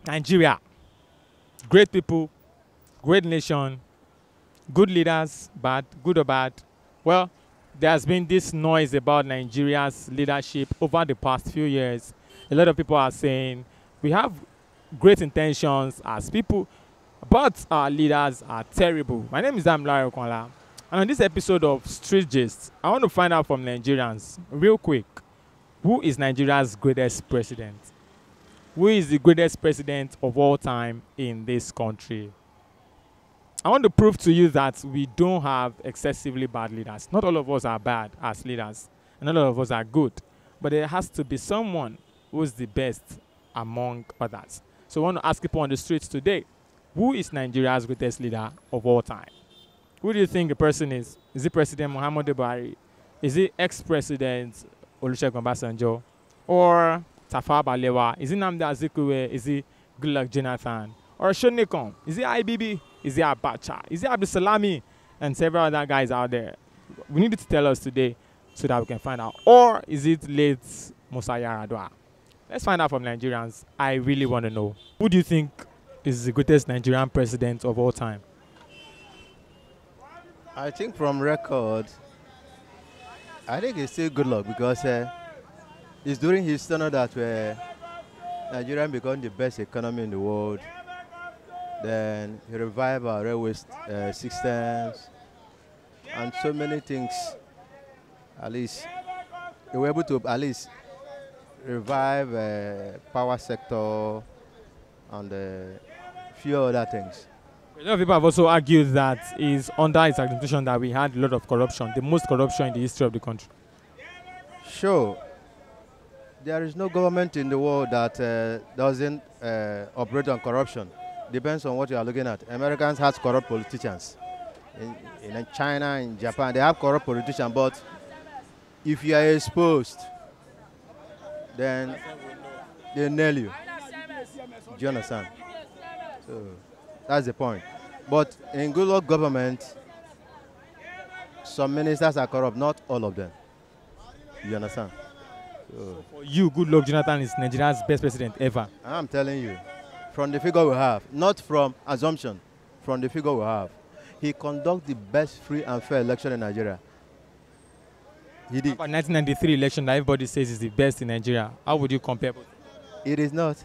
Nigeria, great people, great nation, good leaders, bad, good or bad. Well, there's been this noise about Nigeria's leadership over the past few years. A lot of people are saying we have great intentions as people, but our leaders are terrible. My name is Damilare Okonla, and on this episode of Street Gist, I want to find out from Nigerians, real quick, who is Nigeria's greatest president? Who is the greatest president of all time in this country? I want to prove to you that we don't have excessively bad leaders. Not all of us are bad as leaders, and not all of us are good. But there has to be someone who is the best among others. So I want to ask people on the streets today, who is Nigeria's greatest leader of all time? Who do you think the person is? Is it President Muhammadu Buhari? Is it ex-President Olusegun Obasanjo? Or Tafawa Balewa? Is it Nnamdi Azikiwe? Is it Goodluck Jonathan? Or Shonekan? Is it IBB? Is it Abacha? Is it Abdulsalami? And several other guys out there. We need to tell us today so that we can find out. Or is it late Musa Yar'Adua? Let's find out from Nigerians. I really want to know. Who do you think is the greatest Nigerian president of all time? I think from record, I think it's still good luck because it's during his tenure that Nigeria became the best economy in the world. Then he revived our railway systems and so many things. At least we were able to at least revive power sector and few other things. A lot of people have also argued that it's under his administration that we had a lot of corruption, the most corruption in the history of the country. Sure, there is no government in the world that doesn't operate on corruption. Depends on what you are looking at. Americans have corrupt politicians. In China, in Japan, they have corrupt politicians, but if you are exposed, then they nail you. Do you understand? So that's the point. But in good luck government, some ministers are corrupt, not all of them. You understand? So For you, Goodluck Jonathan is Nigeria's best president ever. I'm telling you, from the figure we have, not from assumption, from the figure we have, he conducted the best free and fair election in Nigeria. He did. About 1993 election that everybody says is the best in Nigeria. How would you compare? It is not.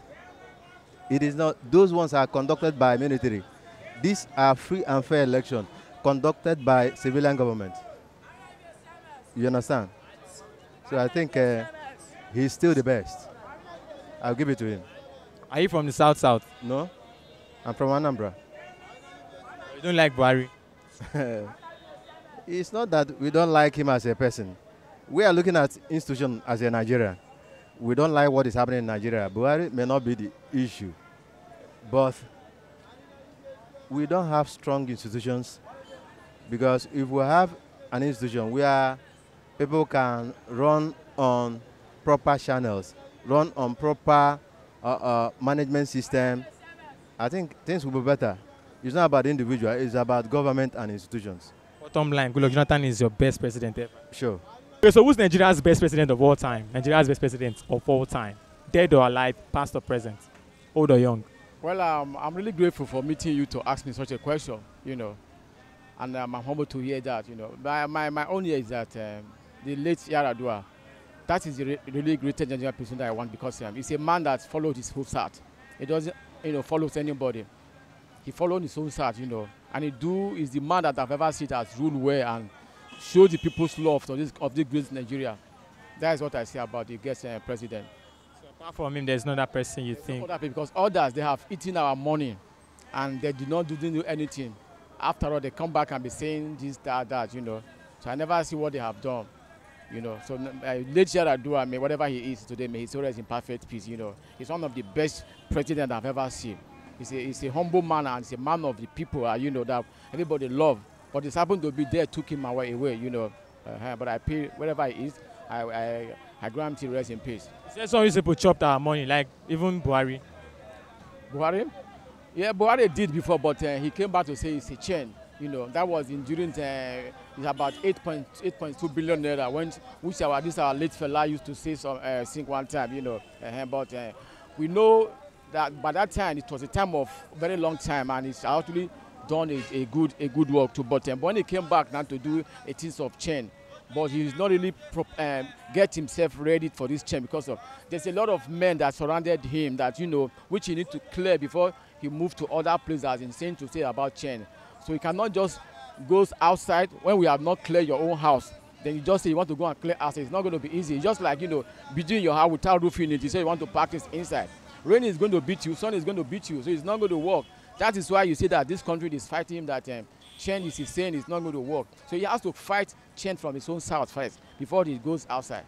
It is not. Those ones are conducted by military. These are free and fair elections conducted by civilian government. You understand? So I think he's still the best. I'll give it to him. Are you from the South? No? I'm from Anambra. You don't like Buhari? It's not that we don't like him as a person. We are looking at institution as a Nigerian. We don't like what is happening in Nigeria. Buhari may not be the issue, but we don't have strong institutions, because if we have an institution where people can run on proper channels, run on proper management system, I think things will be better. It's not about the individual, it's about government and institutions. Bottom line, Goodluck Jonathan is your best president ever. Sure. Okay, so who's Nigeria's best president of all time? Nigeria's best president of all time. Dead or alive, past or present, old or young? Well, I'm really grateful for meeting you to ask me such a question, and I'm humbled to hear that, My own year is that the late Yar'Adua, that is the really greatest Nigerian president that I want, because he's a man that followed his whole heart. He doesn't, follow anybody. He followed his own heart, and is the man that I've ever seen that has ruled well and showed the people's love of this great Nigeria. That is what I say about the guest president. So apart from him, there's no other person you think? Other people, because others, they have eaten our money and they didn't do anything. After all, they come back and be saying this, that, So I never see what they have done, So late Yar'Adua, whatever he is today, may his soul rest in perfect peace, He's one of the best presidents I've ever seen. He's a humble man, and he's a man of the people, that everybody love. But it's happened to be there, took him away, but I pay wherever he is, I grant him rest in peace. There's some people chopped our money, like even Buhari. Buhari? Yeah, Buhari did before, but he came back to say it's a chain. That was during it's about 8.2 billion naira, which our late fella used to say sing one time, but we know that by that time it was a time of very long time, and it's actually done a good work too. But when he came back now to do a things of change, but he's not really get himself ready for this change, because of there's a lot of men that surrounded him that, you know, which he need to clear before he moved to other places, as insane to say about change. So he cannot just go outside when we have not cleared your own house. Then you just say you want to go and clear outside. It's not going to be easy. It's just like, you know, building your house without roofing it. You say you want to practice inside. Rain is going to beat you. Sun is going to beat you. So it's not going to work. That is why you see that this country is fighting him, that change is saying it's not going to work. So he has to fight change from his own south first before he goes outside.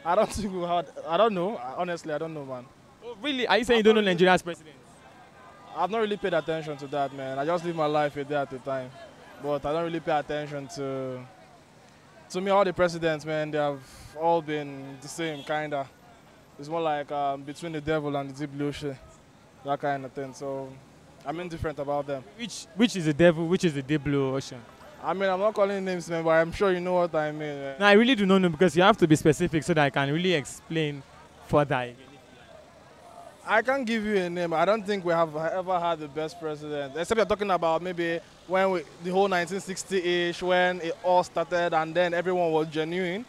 I don't think we had. I don't know. Honestly, I don't know, man. Oh, really? Are you saying you don't know Nigeria's president? I've not really paid attention to that, man. I just live my life a day at a time. But I don't really pay attention to me, all the presidents, man, they have all been the same, kind of. It's more like between the devil and the deep blue ocean, that kind of thing. So I'm indifferent about them. Which is the devil? Which is the deep blue ocean? I mean, I'm not calling names, man, but I'm sure you know what I mean. Man. No, I really do not know, because you have to be specific so that I can really explain further. I can't give you a name. I don't think we have ever had the best president, except you're talking about maybe when the whole 1960-ish, when it all started and then everyone was genuine.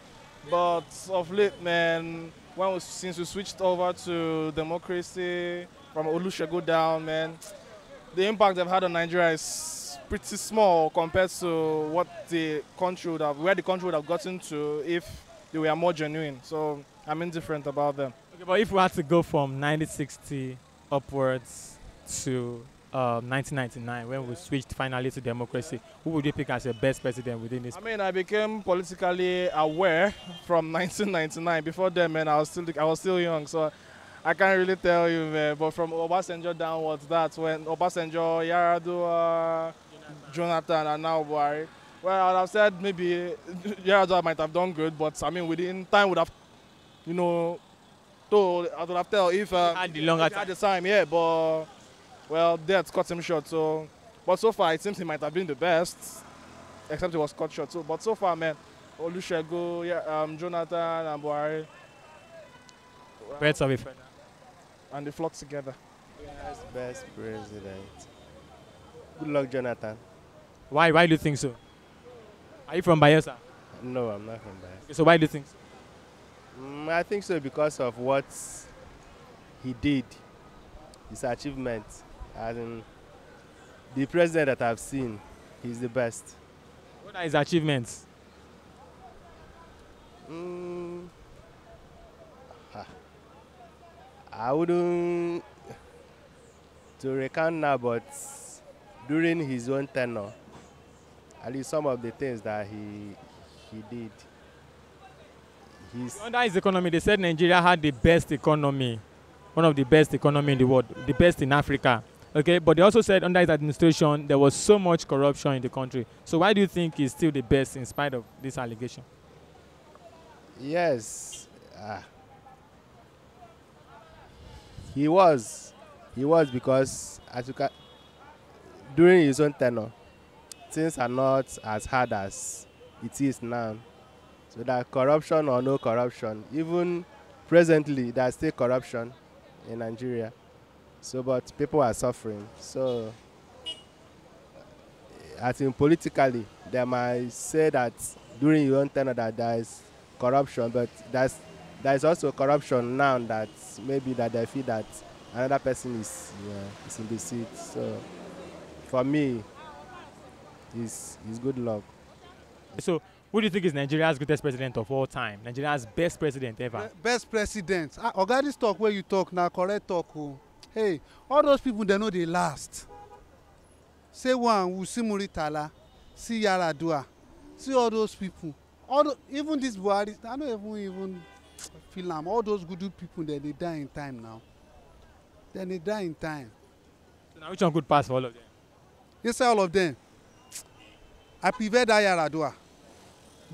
But of late, man, since we switched over to democracy from Olusegun down, man, the impact they've had on Nigeria is pretty small compared to what where the country would have gotten to if they were more genuine. So I'm indifferent about them. Okay, but if we had to go from 1960 upwards to 1999, when we switched finally to democracy, who would you pick as your best president within this? I mean, I became politically aware from 1999. Before then, man, I was still young, so I can't really tell you, man. But from Obasanjo downwards, that's when Obasanjo, Yaradua, Jonathan, and now Buhari. Well, I'd have said maybe Yaradua might have done good, but I mean, within time would have, you know, told, I would have told if had the longer had the time, yeah, but well, death cut him short. So, but so far it seems he might have been the best, except he was cut short. So, but so far, man, Olusegun, Jonathan, and Buhari, Birds of a feather. and they flock together. Best president. Good luck, Jonathan. Why do you think so? Are you from Bayelsa? No, I'm not from there. Okay, so why do you think so? I think so because of what he did, his achievements. As in, the president that I've seen, he's the best. What are his achievements? I wouldn't to recount now, but during his own tenure, at least some of the things that he did. Under his economy, they said Nigeria had the best economy, one of the best economy in the world, the best in Africa. Okay, but they also said under his administration there was so much corruption in the country. So why do you think he's still the best in spite of this allegation? Yes, he was because during his own tenure, things are not as hard as it is now. So that corruption or no corruption, even presently there's still corruption in Nigeria. So, but people are suffering. So, I think politically, they might say that during your own tenure that there is corruption, but there is also corruption now that maybe that they feel that another person is in the seat. So, for me, it's good luck. So, who do you think is Nigeria's greatest president of all time? Nigeria's best president ever? Best president. Oga, this talk where you talk now, correct talk. Oh. Hey, all those people, they know they last. Say one, we see Muritala, see Yaradua, see all those people. Even this Buhari, I don't even feel them. All those good people, they die in time now. Then they die in time. So now which one could pass for all of them? Yes, all of them. I prefer that Yaradua.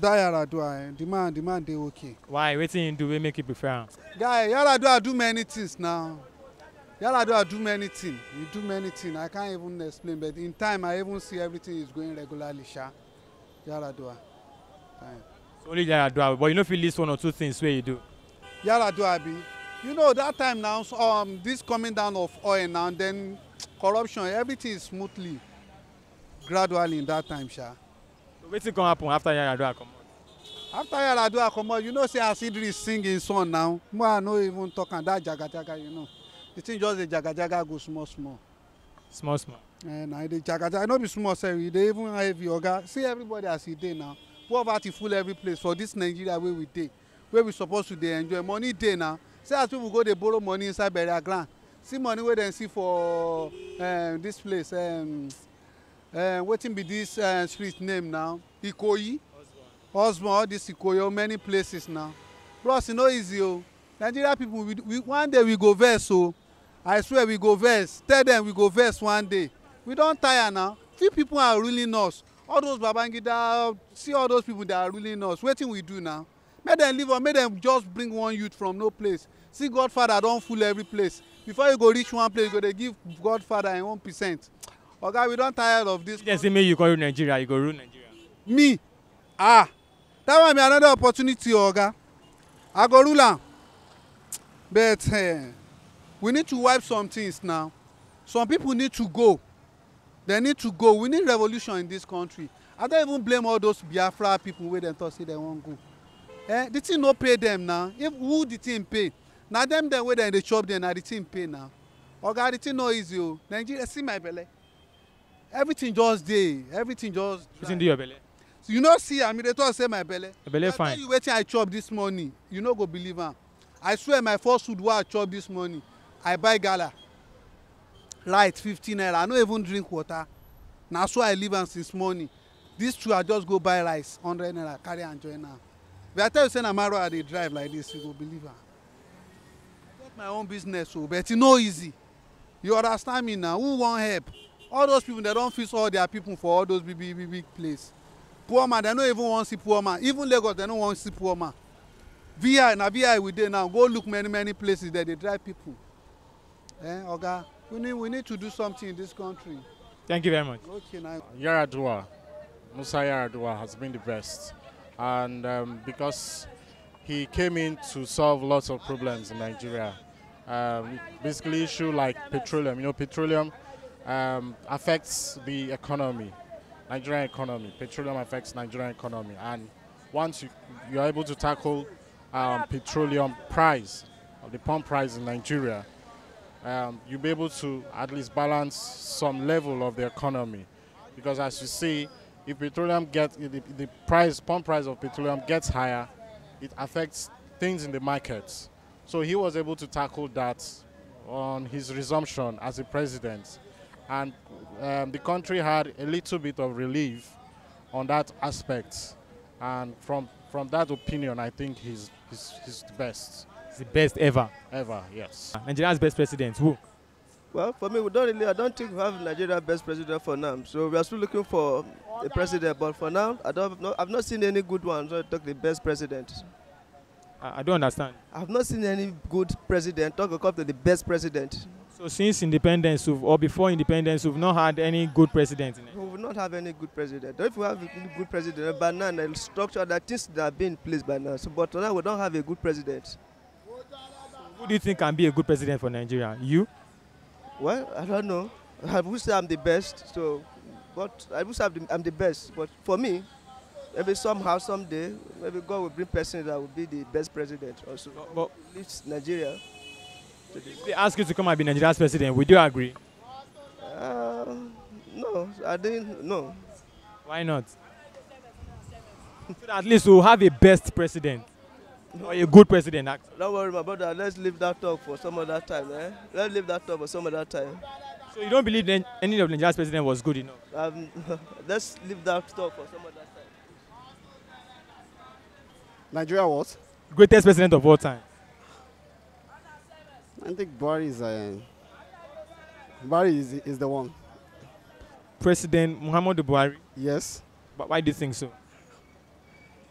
The man, they okay. Why? Waiting do we make you prefer? Guy, Yaradua do many things now. Yaradua do many things. You do many things. I can't even explain, but in time, I even see everything is going regularly. Yaradua. So only Yaradua, but you know if you list one or two things where you do. Yaradua be You know that time now, so, this coming down of oil now, and then corruption, everything is smoothly, gradually in that time, sha. So wetin come happen after Yaradua comot? After Yaradua comot, you know say as Idris sing him song now, more I no even talk am that jaga jaga, you know. The thing just dey jaga jaga go small small. Small small. And I dey jaga jaga, no be small sef, e dey even heavy oga. See everybody as e dey now. Poverty full every place for this Nigeria wey we dey, wey we suppose to dey enjoy. Money dey now. See as people go dey borrow money inside burial ground. See money wey dem see for this place. Wetin be this street name now? Ikoyi. Osborn, all this Ikoyi, many places now. Bros, e no easy o. Nigeria people, we one day we go vex o. I swear we go vex. Tell them we go vex one day. We don tire now. Few people are ruling us. All those Babangida, see all those people that are ruling us. Wetin we do now? Make them leave or make them just bring one youth from no place. See Godfather don full every place. Before you go reach one place, you go dey give Godfather im 1%. Oga, we don tired of this. Dem say make you go rule Nigeria, you go rule Nigeria. Me? That one be another opportunity, oga. I go rule am. But we need to wipe some things now. Some people need to go. They need to go. We need revolution in this country. I don't even blame all those Biafra people wey dem talk say dem wan go. The thing no pay them now. If who the thing pay? Na them wey dem dey chop them, na the thing pay now. Oga, the thing no easy o. Nigeria, see my belle. Everything just dey. Everything just. Wetin do your belle? So you no see am, dey talk say my belle. Your belle fine. I tell you wetin I chop this morning, you no go believe am. I swear my first food wey I chop this morning, I buy gala. Light 15 naira. I no even drink water. Na so I live am since morning. This two I just go buy rice 100 naira, carry am join am. If I tell you say na Maro I dey drive like this, you go believe am. Get my own business o, but e no easy. You understand me now? Who wan help? All those people, they don fix all their people for all those big place. Poor man, they no even wan see poor man. Even Lagos, they no wan see poor man. VI, na VI we dey now. Go look many places there, they drive people. Oga, we need to do something in this country. Thank you very much. Okay, now. Yaradua, Musa Yaradua has been the best. And because he came in to solve lots of problems in Nigeria. Basically issue like petroleum. You know, petroleum affects the economy, Nigerian economy. Petroleum affects Nigerian economy. And once you are able to tackle petroleum price, or the pump price in Nigeria, you'll be able to at least balance some level of the economy. Because as you see, if petroleum gets, the pump price of petroleum gets higher, it affects things in the markets. So he was able to tackle that on his resumption as a president. And the country had a little bit of relief on that aspect. And from that opinion, I think he's the best. It's the best ever. Ever, yes. Nigeria's best president, who? Well, for me, I don't think we have Nigeria's best president for now. So we are still looking for a president. But for now, I've not seen any good one. So I talk the best president. I don't understand. I've not seen any good president talk about the best president. So since independence, or before independence, we've not had any good president in it. We will not have any good president. If we have a good president, by now, the structure, that things that have been in place by now. So, but now we don't have a good president. So who do you think can be a good president for Nigeria? You? Well, I don't know. I would say I'm the best. So, but I would say I'm the best. But for me, maybe somehow, someday, maybe God will bring person that will be the best president also. But leads Nigeria. if they ask you to come and be Nigeria's president, would you agree? No, I didn't. No. Why not? So that at least we'll have a best president. Or a good president, actually. Don't worry, my brother. Let's leave that talk for some other time. Let's leave that talk for some other time. So you don't believe that any of Nigeria's president was good enough? Let's leave that talk for some other time. Nigeria what? Greatest president of all time. I think Buhari is the one. President Muhammadu Buhari. Yes. But why do you think so?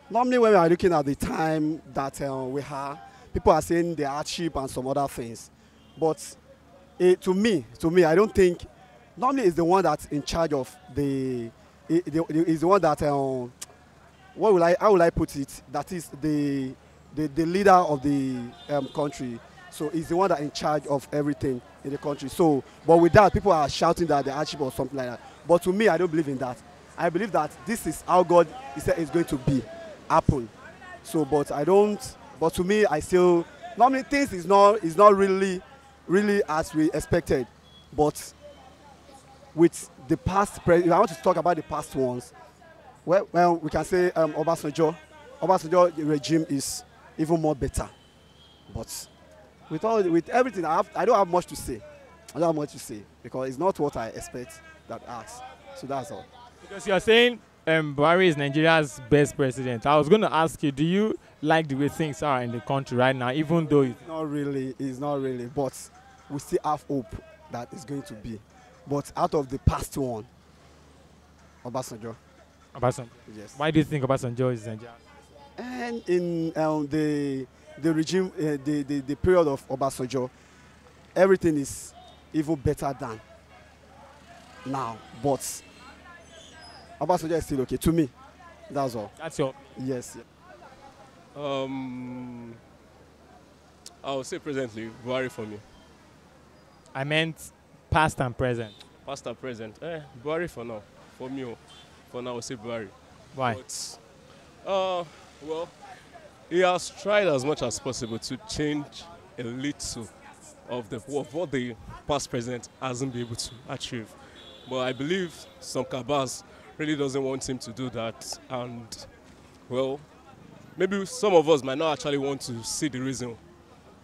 Normally when we are looking at the time that we have, people are saying the hardship and some other things. But to me, I don't think, normally is the one that's in charge of is the one that, how will I put it, that is the leader of the country. So he's the one that in charge of everything in the country. So, but with that, people are shouting that the hardship or something like that. But to me, I don't believe in that. I believe that this is how God is said is going to be, happen. So, but I don't. But to me, I still normally things is not really as we expected. But with the past, if I want to talk about the past ones, well we can say Obasanjo regime is even more better. But with everything, I don't have much to say. I don't have much to say because it's not what I expect that asks. So that's all. Because you're saying Buhari is Nigeria's best president. I was going to ask you, do you like the way things are in the country right now, even though it's not really, but we still have hope that it's going to be. But out of the past one, Obasanjo. Yes. Why do you think Obasanjo is Nigeria? And in the regime, the period of Obasanjo, everything is even better than now. But Obasanjo is still okay to me. That's all. That's your. Yes. I would say presently Buhari for me. I meant past and present. Past and present. Buhari for now. For me, for now I would say Buhari. Why? But, well, he has tried as much as possible to change a little of what the past president hasn't been able to achieve. But I believe some cabals really doesn't want him to do that. And, well, maybe some of us might not actually want to see the reason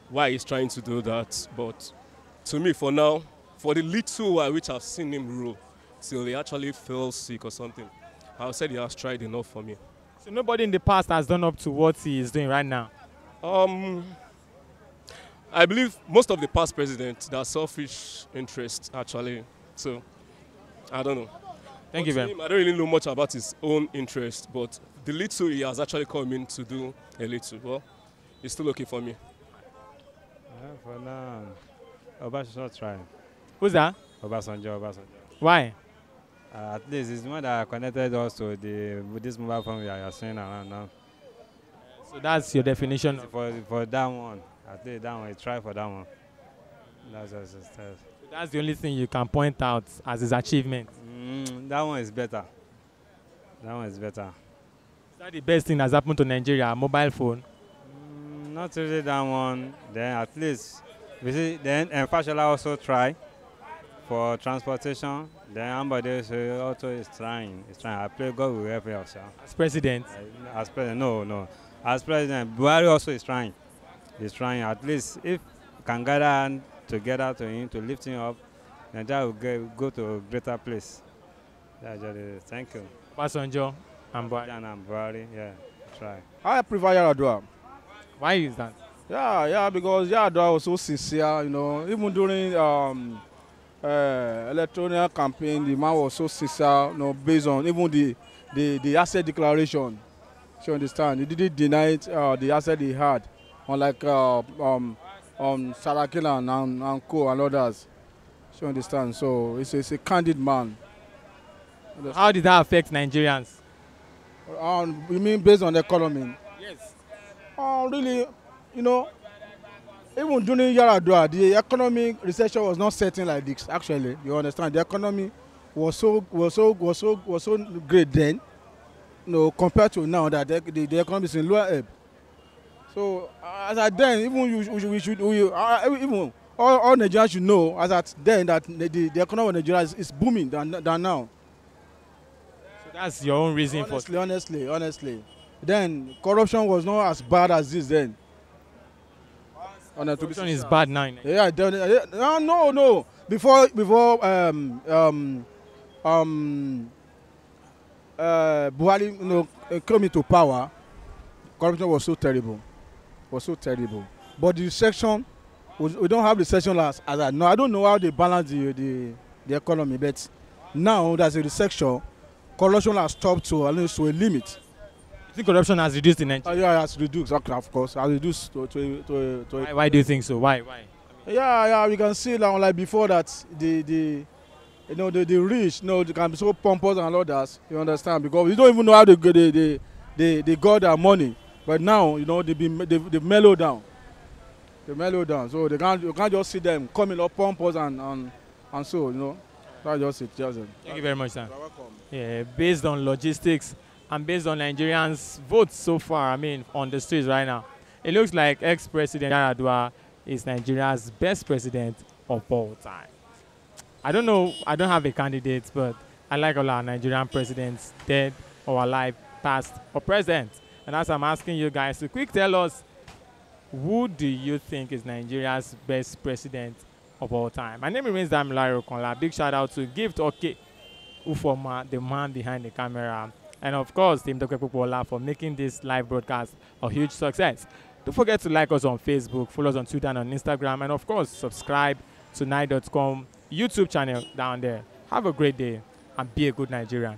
why he's trying to do that. But to me, for now, for the little while which I've seen him rule, till he actually fell sick or something, I would say he has tried enough for me. So nobody in the past has done up to what he is doing right now? I believe most of the past presidents, they are selfish interests, actually. So, I don't know. Thank you very much. I don't really know much about his own interest, but the little he has actually come in to do a little, well, it's still okay for me. For now, Obasanjo trying. Who's that? Obasanjo. Why? At least it's the one that connected us to with this mobile phone we are seeing around now. So that's your definition? For that one. At least that one, try for that one. So that's the only thing you can point out as his achievement? That one is better. Is that the best thing that's happened to Nigeria, a mobile phone? Not really that one. Then at least, we see, then Fashola also try for transportation. Then Ambode also is trying. I pray God will help you, sir. As president? As president, no. As president, Buhari also is trying. He's trying. At least if we can gather together to him to lift him up, Nigeria will go to a greater place. Thank you. Obasanjo and Buhari, yeah, try. I prefer Yaradua. Why is that? Yeah, because Yaradua was so sincere, even during electoral campaign, the man was so sincere, based on even the asset declaration. You understand? He didn't deny the asset he had, unlike Sarakila and Co and others. You understand? So it's a candid man. How did that affect Nigerians? You mean based on the economy? Yes. Really, even during Yaradua, the economic recession was not setting like this. Actually, you understand, the economy was so great then, compared to now that the economy is in lower ebb. So as at then, even all Nigerians should know as at then that the economy of Nigeria is booming than now. So that's your own reason for. Honestly. Then corruption was not as bad as this then. Corruption is bad now. Yeah, no. Before Buhari came into power, corruption was so terrible. But the recession, we don't have recession as I know. I don't know how they balance the economy, but now there's a recession, corruption has stopped to at least to a limit. You think corruption has reduced in Nigeria? Yeah, it has reduced, of course. Has reduced to Why do you think so? Why? Yeah, we can see now, like before that, the rich, they can be so pompous and others. You understand? Because we don't even know how they got their money. But now, they've mellowed down. They mellow down. So they can't, you can't just see them coming up, pump us and so, you know. That's just it. Just it. Thank you very much, sir. You're welcome. Yeah, based on logistics and based on Nigerians' votes so far, I mean, on the streets right now, it looks like ex-President Yar'Adua is Nigeria's best president of all time. I don't know, I don't have a candidate, but I like all our Nigerian presidents, dead or alive, past or present. And as I'm asking you guys to quick tell us, who do you think is Nigeria's best president of all time? My name remains Damilare Okonla. Big shout out to Gift Oke Ufoma, the man behind the camera. And of course, Team Dr. Popola for making this live broadcast a huge success. Don't forget to like us on Facebook, follow us on Twitter and on Instagram, and of course, subscribe to Nige.com YouTube channel down there. Have a great day and be a good Nigerian.